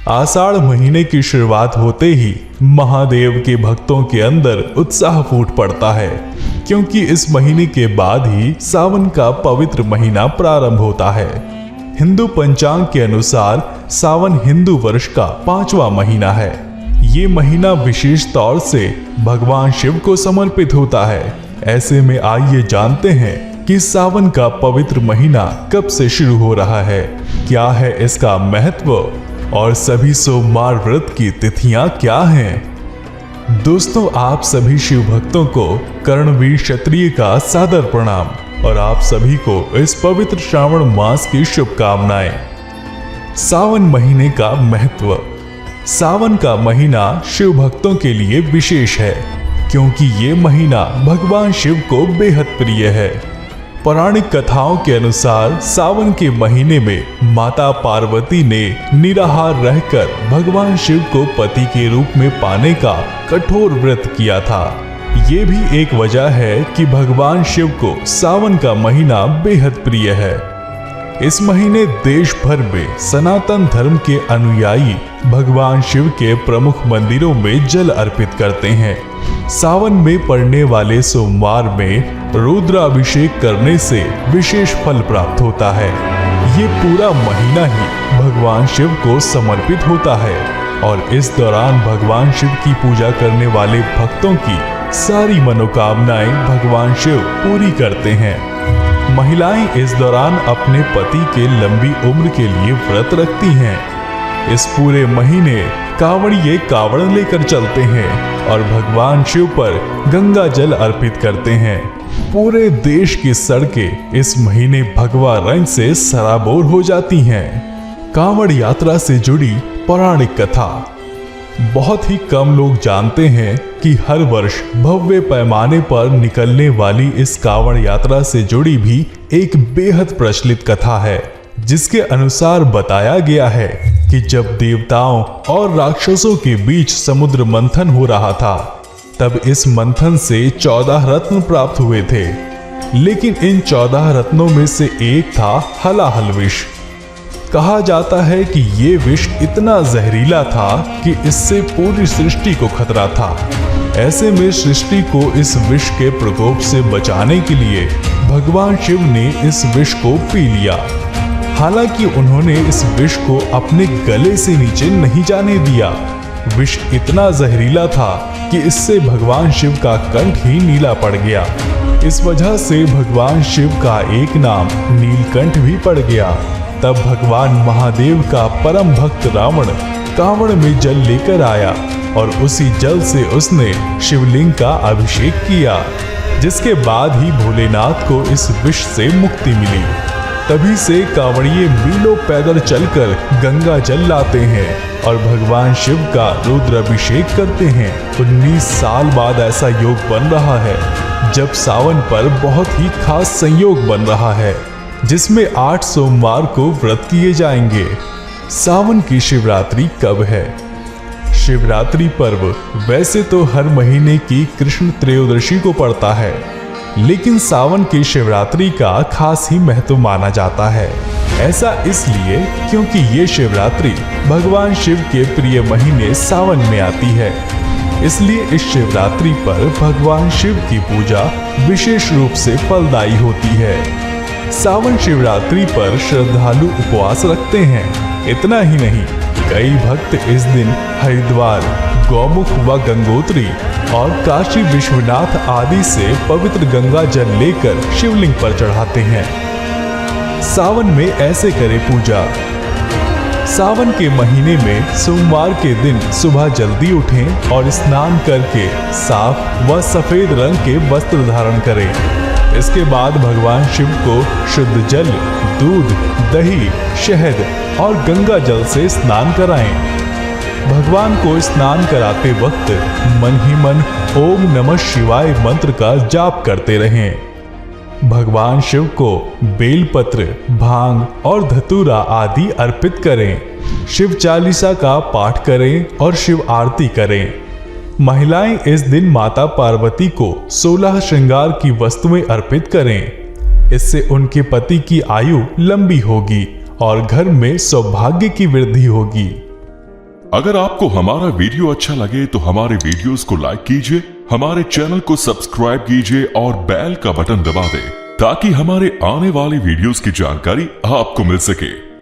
आषाढ़ महीने की शुरुआत होते ही महादेव के भक्तों के अंदर उत्साह फूट पड़ता है, क्योंकि इस महीने के बाद ही सावन का पवित्र महीना प्रारंभ होता है। हिंदू पंचांग के अनुसार सावन हिंदू वर्ष का 5वां महीना है। ये महीना विशेष तौर से भगवान शिव को समर्पित होता है। ऐसे में आइए जानते हैं कि सावन का पवित्र महीना कब से शुरू हो रहा है, क्या है इसका महत्व और सभी सोमवार व्रत की तिथियां क्या हैं। दोस्तों, आप सभी शिव भक्तों को कर्णवीर क्षत्रिय का सादर प्रणाम और आप सभी को इस पवित्र श्रावण मास की शुभकामनाएं। सावन महीने का महत्व। सावन का महीना शिव भक्तों के लिए विशेष है, क्योंकि ये महीना भगवान शिव को बेहद प्रिय है। पौराणिक कथाओं के अनुसार सावन के महीने में माता पार्वती ने निराहार रहकर भगवान शिव को पति के रूप में पाने का कठोर व्रत किया था। ये भी एक वजह है कि भगवान शिव को सावन का महीना बेहद प्रिय है। इस महीने देश भर में सनातन धर्म के अनुयायी भगवान शिव के प्रमुख मंदिरों में जल अर्पित करते हैं। सावन में पड़ने वाले सोमवार में रुद्राभिषेक करने से विशेष फल प्राप्त होता है। ये पूरा महीना ही भगवान शिव को समर्पित होता है और इस दौरान भगवान शिव की पूजा करने वाले भक्तों की सारी मनोकामनाएं भगवान शिव पूरी करते हैं। महिलाएं इस दौरान अपने पति के लंबी उम्र के लिए व्रत रखती हैं। इस पूरे महीने कांवड़िए कांवड़ लेकर चलते हैं और भगवान शिव पर गंगा जल अर्पित करते हैं। पूरे देश की सड़कें इस महीने भगवा रंग से सराबोर हो जाती हैं। कांवड़ यात्रा से जुड़ी पौराणिक कथा। बहुत ही कम लोग जानते हैं कि हर वर्ष भव्य पैमाने पर निकलने वाली इस कांवड़ यात्रा से जुड़ी भी एक बेहद प्रचलित कथा है, जिसके अनुसार बताया गया है कि जब देवताओं और राक्षसों के बीच समुद्र मंथन हो रहा था, तब इस मंथन से 14 रत्न प्राप्त हुए थे। लेकिन इन 14 रत्नों में से एक था हलाहल विष। कहा जाता है कि ये विष इतना जहरीला था कि इससे पूरी सृष्टि को खतरा था। ऐसे में सृष्टि को इस विष के प्रकोप से बचाने के लिए भगवान शिव ने इस विष को पी लिया। हालांकि उन्होंने इस विष को अपने गले से नीचे नहीं जाने दिया। विष इतना जहरीला था कि इससे भगवान शिव का कंठ ही नीला पड़ गया। इस वजह से भगवान शिव का एक नाम नीलकंठ भी पड़ गया। तब भगवान महादेव का परम भक्त रावण कांवड़ में जल लेकर आया और उसी जल से उसने शिवलिंग का अभिषेक किया, जिसके बाद ही भोलेनाथ को इस विष से मुक्ति मिली। तभी से कांवड़िए मीलों पैदल चलकर गंगा जल लाते हैं और भगवान शिव का रुद्राभिषेक करते हैं। 19 साल बाद ऐसा योग बन रहा है, जब सावन पर बहुत ही खास संयोग बन रहा है, जिसमें 8 सोमवार को व्रत किए जाएंगे। सावन की शिवरात्रि कब है? शिवरात्रि पर्व वैसे तो हर महीने की कृष्ण त्रयोदशी को पड़ता है, लेकिन सावन की शिवरात्रि का खास ही महत्व माना जाता है। ऐसा इसलिए क्योंकि ये शिवरात्रि भगवान शिव के प्रिय महीने सावन में आती है। इसलिए इस शिवरात्रि पर भगवान शिव की पूजा विशेष रूप से फलदायी होती है। सावन शिवरात्रि पर श्रद्धालु उपवास रखते हैं। इतना ही नहीं, कई भक्त इस दिन हरिद्वार, गौमुख व गंगोत्री और काशी विश्वनाथ आदि से पवित्र गंगा जल लेकर शिवलिंग पर चढ़ाते हैं। सावन में ऐसे करें पूजा। सावन के महीने में सोमवार के दिन सुबह जल्दी उठें और स्नान करके साफ व सफेद रंग के वस्त्र धारण करें। इसके बाद भगवान शिव को शुद्ध जल, दूध, दही, शहद और गंगा जल से स्नान कराएं। भगवान को स्नान कराते वक्त मन ही मन ओम नमः शिवाय मंत्र का जाप करते रहें। भगवान शिव को बेलपत्र, भांग और धतूरा आदि अर्पित करें। शिव चालीसा का पाठ करें और शिव आरती करें। महिलाएं इस दिन माता पार्वती को 16 श्रृंगार की वस्तुएं अर्पित करें। इससे उनके पति की आयु लंबी होगी और घर में सौभाग्य की वृद्धि होगी। अगर आपको हमारा वीडियो अच्छा लगे तो हमारे वीडियोस को लाइक कीजिए, हमारे चैनल को सब्सक्राइब कीजिए और बेल का बटन दबा दें ताकि हमारे आने वाली वीडियोस की जानकारी आपको मिल सके।